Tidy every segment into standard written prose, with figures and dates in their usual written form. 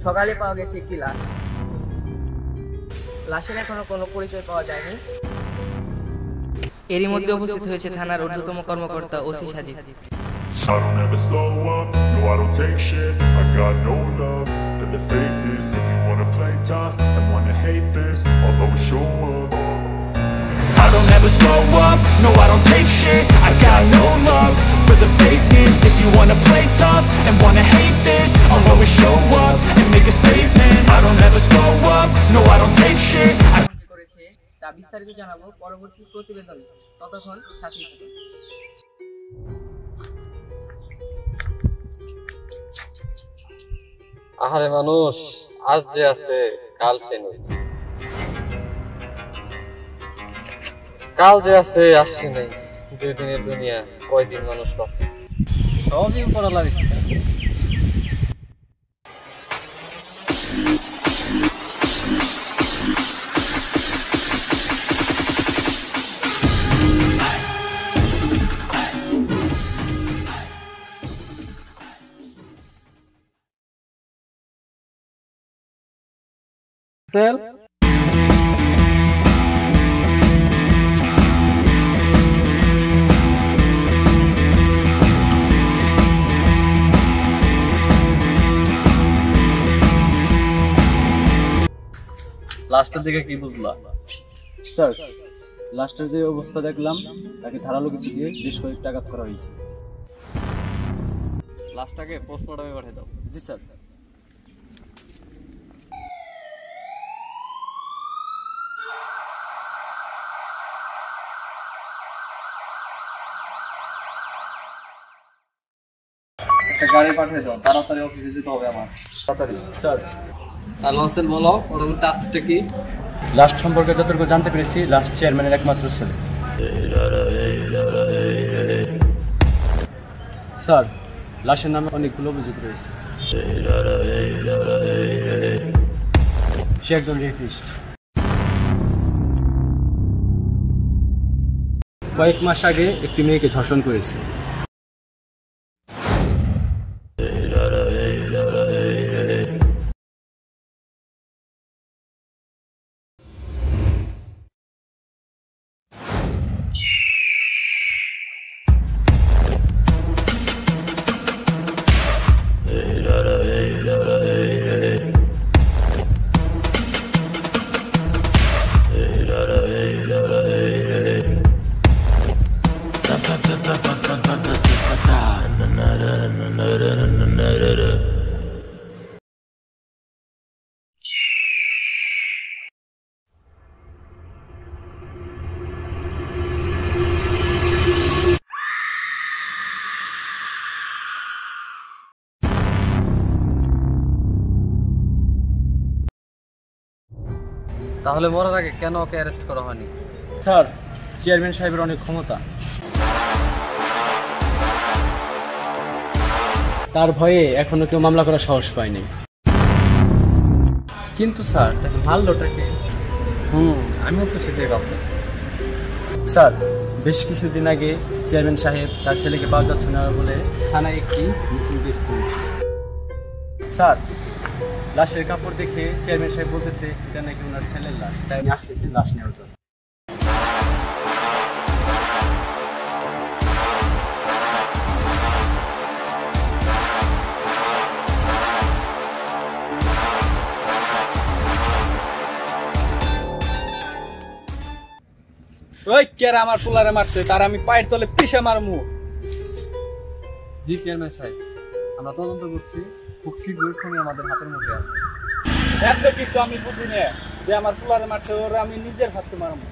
সকালে পাওয়া গেছে একটি লাশ। লাশের এখনো কোনো পরিচয় পাওয়া যায়নি। এরই মধ্যে উপস্থিত হয়েছে থানার ঊর্ধ্বতম কর্মকর্তা OC Sajid. I don't ever slow up, no I don't take shit. I got no love for the fakeness. If you wanna play tough and wanna hate this, I'll always show up. I don't ever slow up, no I don't take shit. I got no love for the fakeness. If you wanna play tough and wanna hate this, I'll always show up and make a statement. I don't ever slow up, no I don't take shit. করেছে তা বিস্তারিত জানাবো পরবর্তী প্রতিবেদনে। ততক্ষণ সাথেই থাকুন। আহারে মানুষ, আজ যে আছে কাল সে নেই, কাল যে আছে আসছে নেই। দুই দিনের দুনিয়া, কয়দিন মানুষ বাঁচে, সবই উপরওয়ালার ইচ্ছা। সেল লাস্টের দিকে কি বুঝলা? স্যার, লাস্টের যে অবস্থা দেখলাম তাকে ধারালো কিছু দিয়ে বেশ কয়েকটা আঘাত করা হয়েছে। লাস্টটাকে পোস্টমর্টমে পাঠিয়ে দাও। জি স্যার। একটা গাড়ি পাঠিয়ে দাও, তাড়াতাড়ি অফিসে যেতে হবে আমার, তাড়াতাড়ি। স্যার, আর লসেন বলো পরবর্তী আপডেটটা কি? লাস্ট সম্পর্কে যতটুকু জানতে পেরেছি, লাস্ট চেয়ারম্যানের একমাত্র ছেলে। স্যার, লাশের নামে অনেকগুলো অভিযোগ রয়েছে। সে একজন রেপিস্ট। কয়েক মাস আগে একটি মেয়েকে ধর্ষণ করেছে। তাহলে মরার আগে কেন ওকে অ্যারেস্ট করা হয়নি? স্যার, চেয়ারম্যান সাহেবের অনেক ক্ষমতা, তার ভয়ে এখনো কেউ মামলা করার সাহস পায়নি। কিন্তু স্যার, তাকে মারলোটাকে? আমিও তো সেটাই ভাবতেছি। স্যার, বেশ কিছুদিন আগে চেয়ারম্যান সাহেব তার ছেলেকে পাওয়া যাচ্ছে না বলে থানায় একটি মিসিং কেস করেছে। স্যার, লাশের কাপড় দেখে চেয়ারম্যান সাহেব বলতেছে এটা নাকি ওনার ছেলের লাশ, তাই আমি আসতেছি লাশ নেওয়ার জন্য। ওই কেরা আমার পোলারে মারছে, তার আমি পায়ের তলে পিষে মারমু। জি চেয়ারম্যান সাহেব, আমরা তদন্ত করছি, খুব শীঘ্রই খুনি আমাদের হাতের মধ্যে আসবে। এত কিছু আমি বুঝি না, যে আমার পোলারে মারছে ওরা আমি নিজের হাতে মারমু।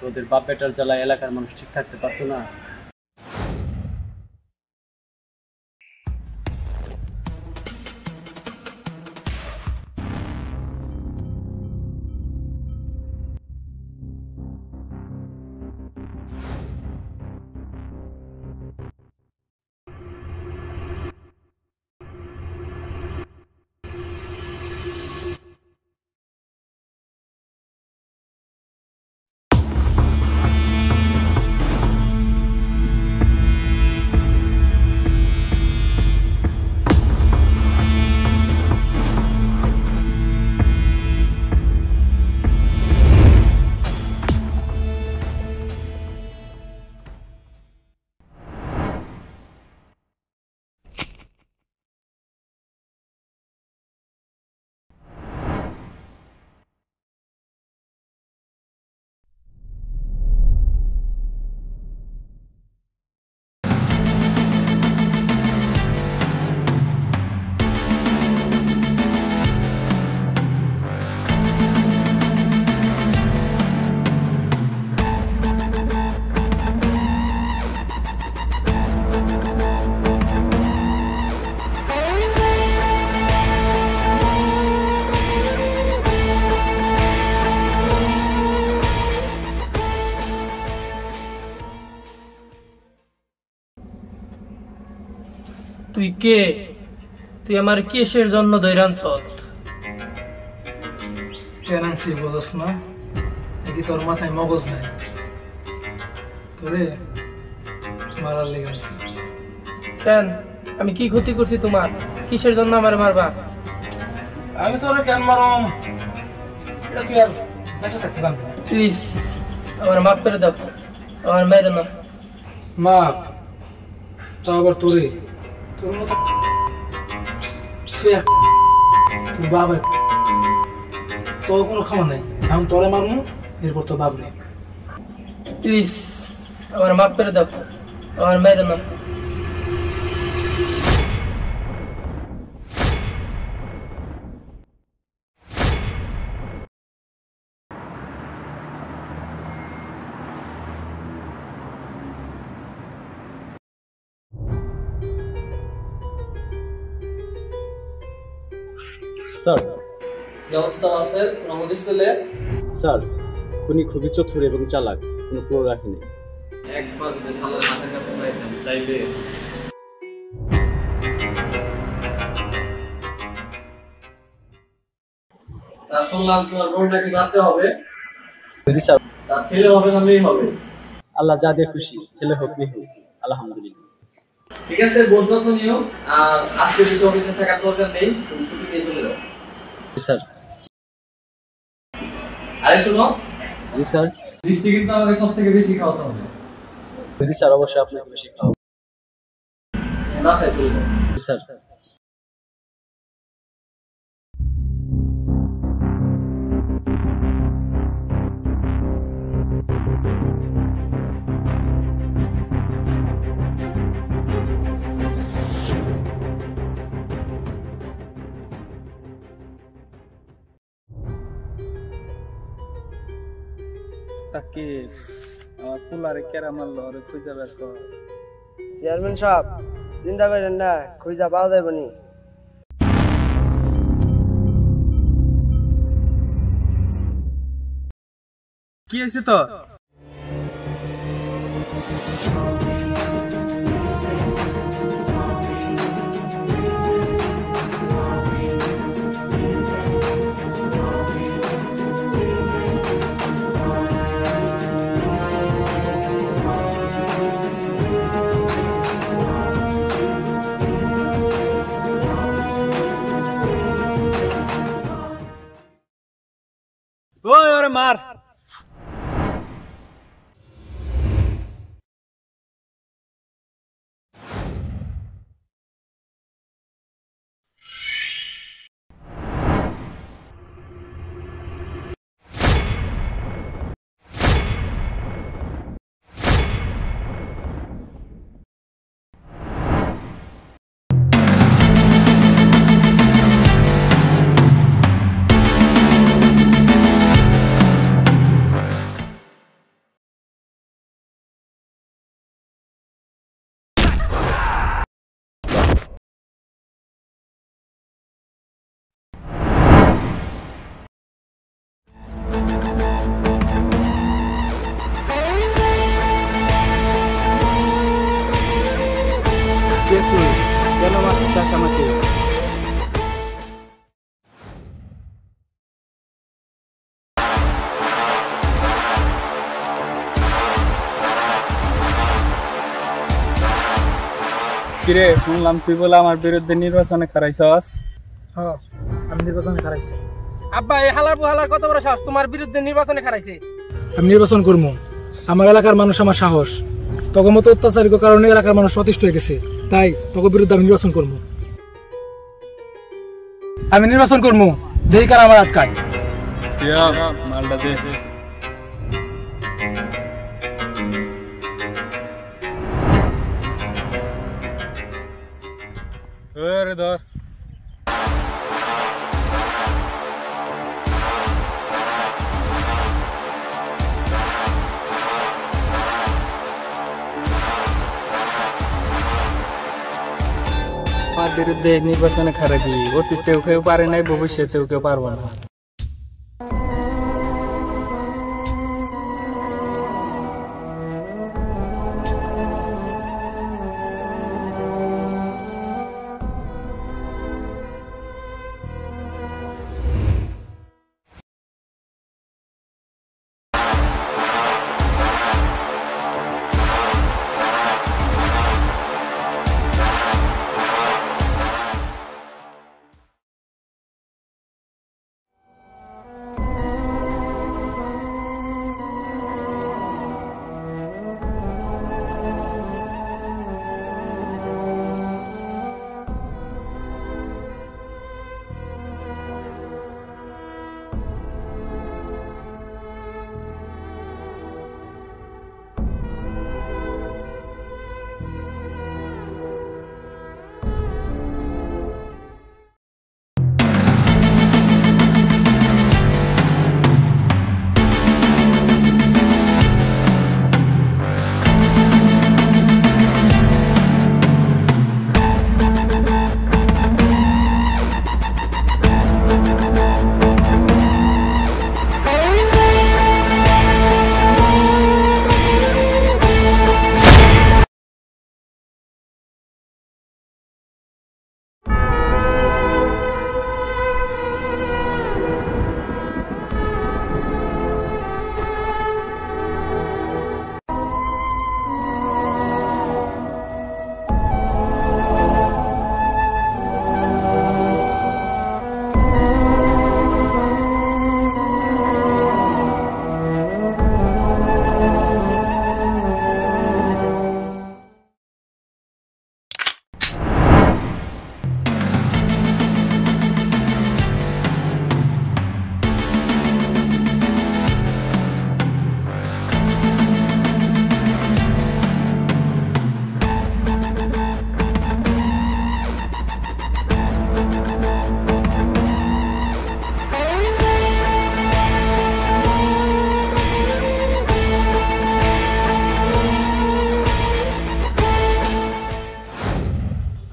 তোদের বাপ বেটার জ্বালায় এলাকার মানুষ ঠিক থাকতে পারতো না। তুই কে? তুই আমার কিসের জন্য দৈরানছ? কেন আনছি বোঝস না? নাকি তোর মাথায় মগজ নাই? তোরে মারার লেগে আনছি। কেন? আমি কি ক্ষতি করছি তোমার? কিসের জন্য আমার মারবা? আমি তোরে কেন মারম এটা তুই আর বেঁচে থাকতে পারবি না। প্লিজ আমার মাফ করে দাও, আমার মেরে না। মা তা আবার তোরে তোর মতো তোর বাবা তোর কোনো খাওয়া নাই। এখন তোরে মারমু, এরপর তোর বাবরে। প্লিজ আমার মাফ করে দাও, আমার মেরে না। স্যার কি অবস্থা আছে? কোনো হদিস পেলে? স্যার উনি খুবই চতুর এবং চালাক, কোনো ক্রো রাখেনি। একবার যদি সালের মাথার কাছে পাইতাম তাইলে। তা শুনলাম তোমার বোন নাকি বাচ্চা হবে। জি স্যার। তার ছেলে হবে না মেয়ে হবে? আল্লাহ যা দিয়ে খুশি, ছেলে হোক মেয়ে হোক, আলহামদুলিল্লাহ। ঠিক আছে, বোন যত্ন নিও। আর আজকে বেশি অফিসে থাকার দরকার নেই, তুমি ছুটি নিয়ে চলে যাও। জি স্যার। আরে শোনো, জি স্যার। বৃষ্টি কিন্তু আমাকে সব থেকে বেশি খাওয়াতে হবে। জি স্যার, অবশ্যই আপনাকে বেশি খাওয়াবো। বাসায় চলে যাও। জি স্যার। সাকিব, আমার কুলারে কেরা মারলো, ওরে খুঁজে বের কর। চেয়ারম্যান সাহেব চিন্তা করেন না, খুঁজা পাওয়া যাবে নি। কি হয়েছে তো? ওই ওরে মার। তুই কেন মারতে চাস আমাকে? কিরে, শুনলাম তুই বলে আমার বিরুদ্ধে নির্বাচনে খারাইছস। হ্যাঁ, আমি নির্বাচনে খারাইছি। আব্বা এই হালার বুহালার কত বড় সাহস তোমার বিরুদ্ধে নির্বাচনে খারাইছে? আমি নির্বাচন করবো। আমার এলাকার মানুষ আমার সাহস, তখন মতো অত্যাচারিত কারণে এলাকার মানুষ সতিষ্ঠ হয়ে গেছে, তাই তোকে বিরুদ্ধে আমি নির্বাচন করবো। আমি নির্বাচন করবো, যেই কার আমার আটকায়। মালটা দে। ওরে ধর। আমার বিরুদ্ধে নির্বাচনে খারাপি, অতীতেও কেউ পারে নাই, ভবিষ্যতেও কেউ পারবো না।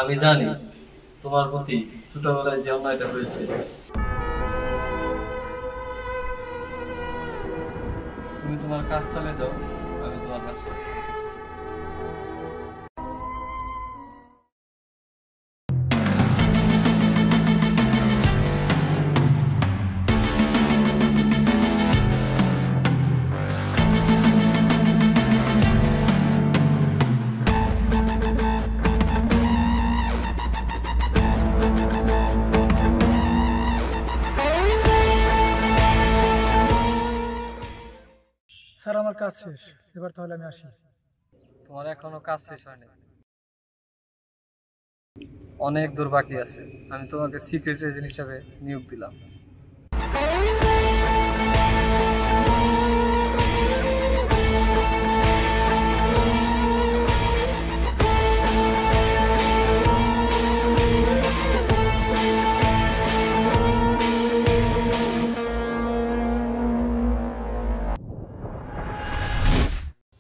আমি জানি তোমার প্রতি ছোটবেলায় যে অন্যায়টা হয়েছে, তুমি তোমার কাজ চালিয়ে যাও, আমি তোমার কাছে আছি। স্যার আমার কাজ শেষ, এবার তাহলে আমি আসি। তোমার এখনো কাজ শেষ হয়নি, অনেক দূর বাকি আছে। আমি তোমাকে সিক্রেট এজেন্ট হিসাবে নিয়োগ দিলাম।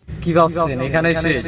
কি ভাবছেন এখানে শেষ?